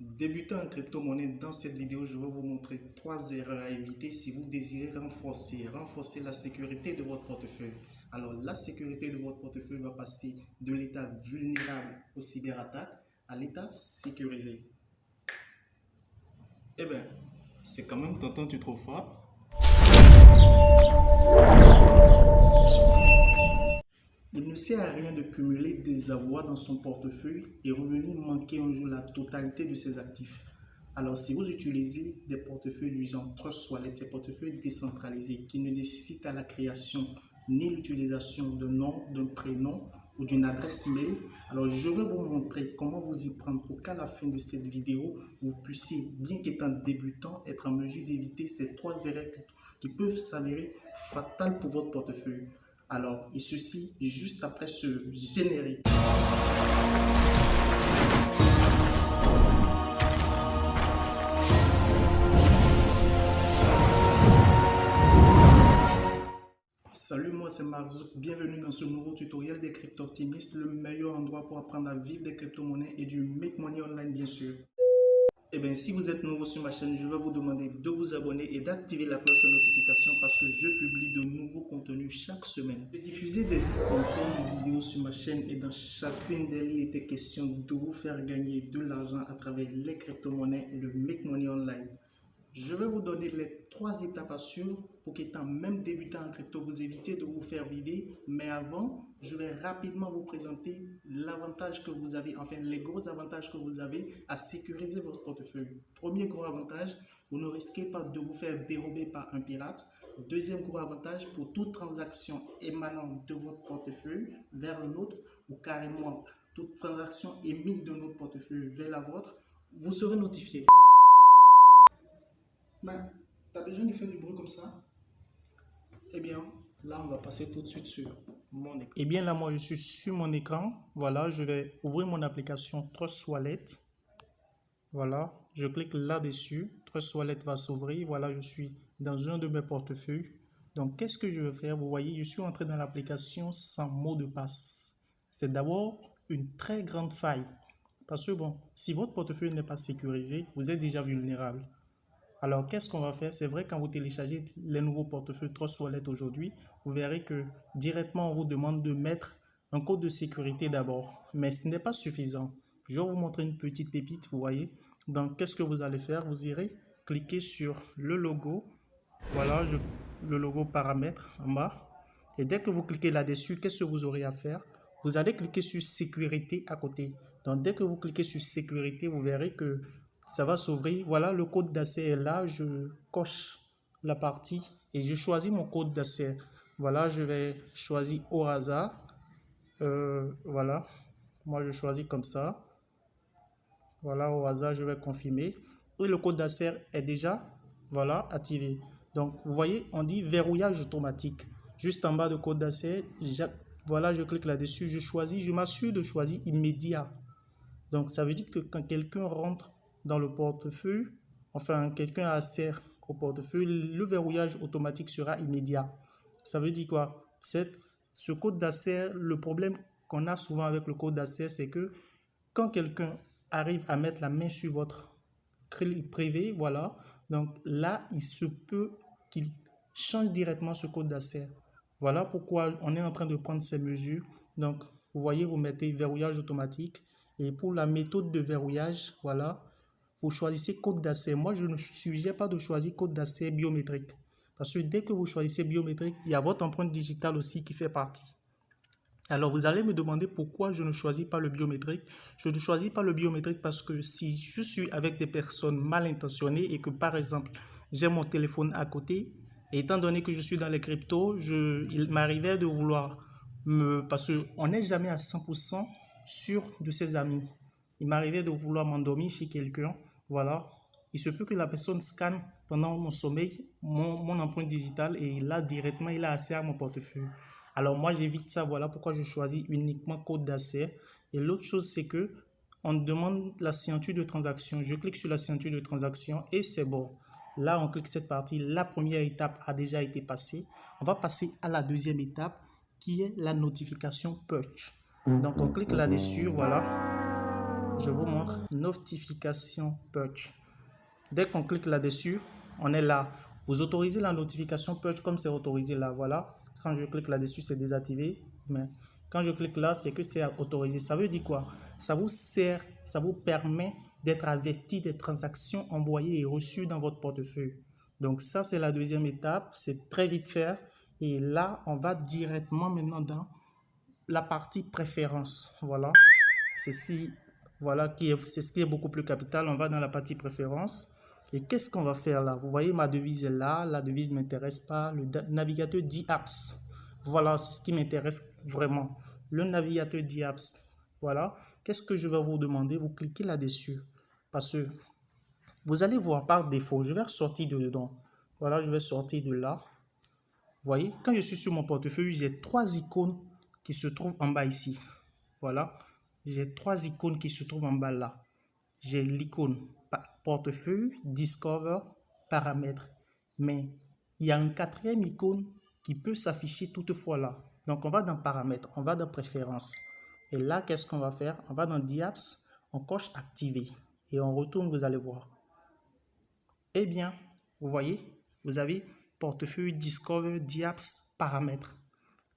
Débutant en crypto-monnaie, dans cette vidéo, je vais vous montrer 3 erreurs à éviter si vous désirez renforcer la sécurité de votre portefeuille. Alors, la sécurité de votre portefeuille va passer de l'état vulnérable aux cyberattaques à l'état sécurisé. Eh bien, c'est quand même tonton, tu trouves fort? Il ne sert à rien de cumuler des avoirs dans son portefeuille et revenir manquer un jour la totalité de ses actifs. Alors, si vous utilisez des portefeuilles du genre Trust Wallet, ces portefeuilles décentralisés qui ne nécessitent à la création ni l'utilisation d'un nom, d'un prénom ou d'une adresse email, alors je vais vous montrer comment vous y prendre pour qu'à la fin de cette vidéo, vous puissiez, bien qu'étant débutant, être en mesure d'éviter ces 3 erreurs qui peuvent s'avérer fatales pour votre portefeuille. Alors, et ceci juste après ce générique. Salut, moi c'est Marzouk, bienvenue dans ce nouveau tutoriel des crypto-optimistes, le meilleur endroit pour apprendre à vivre des crypto-monnaies et du make money online bien sûr. Eh bien, si vous êtes nouveau sur ma chaîne, je vais vous demander de vous abonner et d'activer la cloche de notification parce que je publie de nouveaux contenus chaque semaine. J'ai diffusé des centaines de vidéos sur ma chaîne et dans chacune d'elles, il était question de vous faire gagner de l'argent à travers les crypto-monnaies et le make money online. Je vais vous donner les 3 étapes à suivre pour qu'étant même débutant en crypto, vous évitez de vous faire vider. Mais avant, je vais rapidement vous présenter l'avantage que vous avez, enfin les gros avantages que vous avez à sécuriser votre portefeuille. Premier gros avantage, vous ne risquez pas de vous faire dérober par un pirate. Deuxième gros avantage, pour toute transaction émanant de votre portefeuille vers un autre ou carrément toute transaction émise de notre portefeuille vers la vôtre, vous serez notifié. Ben, tu as besoin de faire du bruit comme ça? Eh bien, là, on va passer tout de suite sur mon écran. Eh bien, là, moi, je suis sur mon écran. Voilà, je vais ouvrir mon application Trust Wallet. Voilà, je clique là-dessus. Trust Wallet va s'ouvrir. Voilà, je suis dans un de mes portefeuilles. Donc, qu'est-ce que je vais faire? Vous voyez, je suis entré dans l'application sans mot de passe. C'est d'abord une très grande faille. Parce que, bon, si votre portefeuille n'est pas sécurisé, vous êtes déjà vulnérable. Alors, qu'est-ce qu'on va faire? C'est vrai, quand vous téléchargez les nouveaux portefeuilles Trust Wallet aujourd'hui, vous verrez que directement, on vous demande de mettre un code de sécurité d'abord. Mais ce n'est pas suffisant. Je vais vous montrer une petite pépite, vous voyez. Donc, qu'est-ce que vous allez faire? Vous irez cliquer sur le logo. Voilà, le logo paramètres en bas. Et dès que vous cliquez là-dessus, qu'est-ce que vous aurez à faire? Vous allez cliquer sur sécurité à côté. Donc, dès que vous cliquez sur sécurité, vous verrez que ça va s'ouvrir. Voilà, le code d'accès est là. Je coche la partie et je choisis mon code d'accès. Voilà, je vais choisir au hasard. Voilà, moi je choisis comme ça. Voilà, au hasard, je vais confirmer. Et le code d'accès est déjà, voilà, activé. Donc, vous voyez, on dit verrouillage automatique. Juste en bas de code d'accès, voilà, je clique là-dessus, je choisis, je m'assure de choisir immédiat. Donc, ça veut dire que quand quelqu'un rentre dans le portefeuille, enfin, quelqu'un a accès au portefeuille, le verrouillage automatique sera immédiat. Ça veut dire quoi? Ce code d'accès, le problème qu'on a souvent avec le code d'accès, c'est que quand quelqu'un arrive à mettre la main sur votre clé privée, voilà, donc là, il se peut qu'il change directement ce code d'accès. Voilà pourquoi on est en train de prendre ces mesures. Donc, vous voyez, vous mettez verrouillage automatique. Et pour la méthode de verrouillage, voilà, vous choisissez code d'accès. Moi, je ne suggère pas de choisir code d'accès biométrique. Parce que dès que vous choisissez biométrique, il y a votre empreinte digitale aussi qui fait partie. Alors, vous allez me demander pourquoi je ne choisis pas le biométrique. Je ne choisis pas le biométrique parce que si je suis avec des personnes mal intentionnées et que, par exemple, j'ai mon téléphone à côté, et étant donné que je suis dans les cryptos, il m'arrivait de vouloir parce qu'on n'est jamais à 100% sûr de ses amis. Il m'arrivait de vouloir m'endormir chez quelqu'un. Voilà. Il se peut que la personne scanne pendant mon sommeil mon empreinte digitale et là, directement, il a accès à mon portefeuille. Alors, moi, j'évite ça. Voilà pourquoi je choisis uniquement code d'accès. Et l'autre chose, c'est que on demande la signature de transaction. Je clique sur la signature de transaction et c'est bon. Là, on clique cette partie. La première étape a déjà été passée. On va passer à la deuxième étape qui est la notification push. Donc, on clique là-dessus, voilà. Je vous montre notification push. Dès qu'on clique là-dessus, on est là. Vous autorisez la notification push comme c'est autorisé là. Voilà. Quand je clique là-dessus, c'est désactivé. Mais quand je clique là, c'est que c'est autorisé. Ça veut dire quoi? Ça vous sert, ça vous permet d'être averti des transactions envoyées et reçues dans votre portefeuille. Donc ça, c'est la deuxième étape. C'est très vite fait. Et là, on va directement maintenant dans la partie préférence. Voilà. Ceci, voilà, c'est ce qui est beaucoup plus capital. On va dans la partie préférence. Et qu'est-ce qu'on va faire là? Vous voyez, ma devise est là. La devise ne m'intéresse pas. Le navigateur d'e-apps. Voilà, c'est ce qui m'intéresse vraiment. Le navigateur d'e-apps. Voilà. Qu'est-ce que je vais vous demander? Vous cliquez là-dessus. Parce que vous allez voir par défaut. Je vais ressortir de dedans. Voilà, je vais sortir de là. Vous voyez, quand je suis sur mon portefeuille, j'ai 3 icônes qui se trouvent en bas ici. Voilà. J'ai 3 icônes qui se trouvent en bas là. J'ai l'icône portefeuille, Discover, paramètres. Mais il y a une 4e icône qui peut s'afficher toutefois là. Donc on va dans paramètres, on va dans préférences. Et là, qu'est-ce qu'on va faire? On va dans d'apps, on coche activer. Et on retourne, vous allez voir. Eh bien, vous voyez, vous avez portefeuille, Discover, d'apps, paramètres.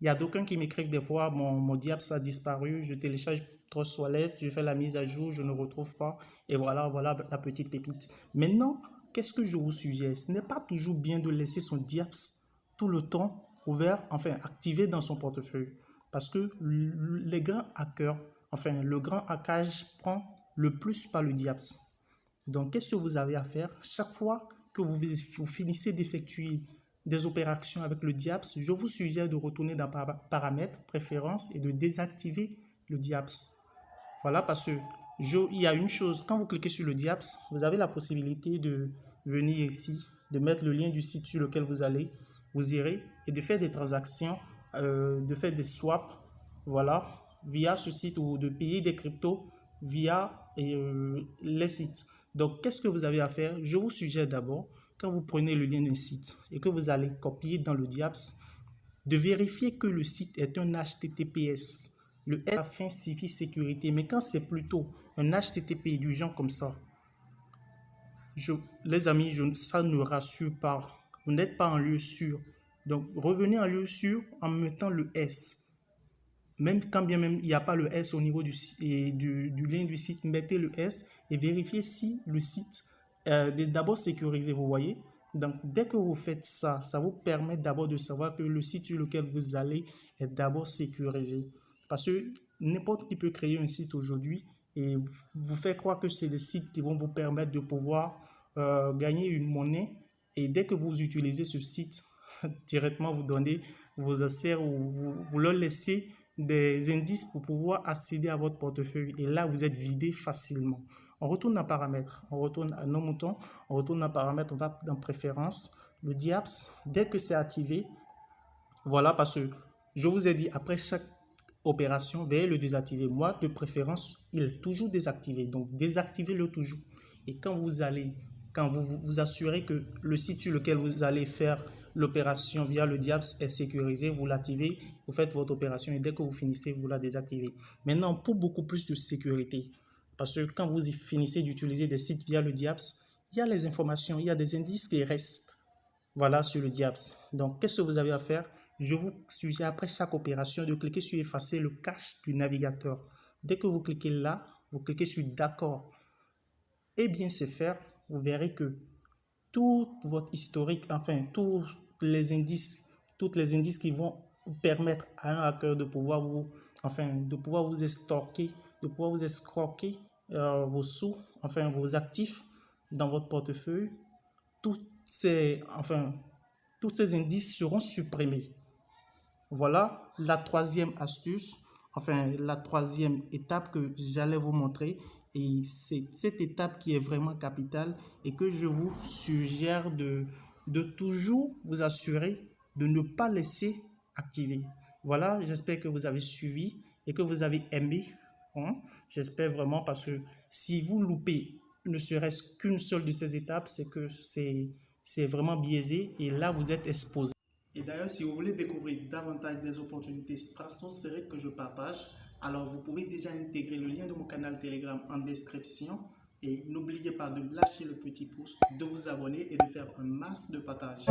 Il y a d'aucuns qui m'écrivent des fois, mon d'apps a disparu, je télécharge Trustwallet, je fais la mise à jour, je ne retrouve pas. Et voilà la petite pépite. Maintenant, qu'est-ce que je vous suggère? Ce n'est pas toujours bien de laisser son d'apps tout le temps ouvert, enfin activé dans son portefeuille. Parce que les grands hackers, enfin le grand hackage prend le plus par le d'apps. Donc, qu'est-ce que vous avez à faire? Chaque fois que vous finissez d'effectuer des opérations avec le d'apps, je vous suggère de retourner dans paramètres, préférences et de désactiver le d'apps. Voilà, parce que il y a une chose, quand vous cliquez sur le d'apps, vous avez la possibilité de venir ici, de mettre le lien du site sur lequel vous irez et de faire des transactions, de faire des swaps, voilà, via ce site ou de payer des cryptos via les sites. Donc, qu'est-ce que vous avez à faire? Je vous suggère d'abord, quand vous prenez le lien d'un site et que vous allez copier dans le d'apps, de vérifier que le site est un HTTPS. Le S à fin signifie sécurité, mais quand c'est plutôt un HTTP du genre comme ça, les amis, ça ne rassure pas. Vous n'êtes pas en lieu sûr. Donc, revenez en lieu sûr en mettant le S. Même quand bien même il n'y a pas le S au niveau du lien du site, mettez le S et vérifiez si le site est d'abord sécurisé, vous voyez. Donc, dès que vous faites ça, ça vous permet d'abord de savoir que le site sur lequel vous allez est d'abord sécurisé. Parce que n'importe qui peut créer un site aujourd'hui et vous faire croire que c'est des sites qui vont vous permettre de pouvoir gagner une monnaie. Et dès que vous utilisez ce site, directement vous donnez vos accès ou vous leur laissez des indices pour pouvoir accéder à votre portefeuille. Et là, vous êtes vidé facilement. On retourne dans paramètres, on retourne à nos moutons, on retourne dans paramètres, on va dans préférences. Le d'apps, dès que c'est activé, voilà, parce que je vous ai dit, après chaque opération, veuillez le désactiver. Moi, de préférence, il est toujours désactivé. Donc, désactivez-le toujours. Et quand vous assurez que le site sur lequel vous allez faire l'opération via le d'apps est sécurisé, vous l'activez, vous faites votre opération et dès que vous finissez, vous la désactivez. Maintenant, pour beaucoup plus de sécurité, parce que quand vous finissez d'utiliser des sites via le d'apps, il y a les informations, il y a des indices qui restent, voilà, sur le d'apps. Donc, qu'est-ce que vous avez à faire? Je vous suggère après chaque opération de cliquer sur effacer le cache du navigateur. Dès que vous cliquez là, vous cliquez sur d'accord. Et bien c'est faire, vous verrez que tout votre historique, enfin tous les indices qui vont permettre à un hacker de pouvoir vous estorquer, de pouvoir vous escroquer vos sous, enfin vos actifs dans votre portefeuille, tous ces indices seront supprimés. Voilà la troisième astuce, enfin la troisième étape que j'allais vous montrer. Et c'est cette étape qui est vraiment capitale et que je vous suggère de toujours vous assurer de ne pas laisser activer. Voilà, j'espère que vous avez suivi et que vous avez aimé. Hein? J'espère vraiment parce que si vous loupez ne serait-ce qu'une seule de ces étapes, c'est que c'est vraiment biaisé et là vous êtes exposé. Et d'ailleurs, si vous voulez découvrir davantage des opportunités stratosphériques que je partage, Alors, vous pouvez déjà intégrer le lien de mon canal Telegram en description. Et n'oubliez pas de lâcher le petit pouce, de vous abonner et de faire un max de partage.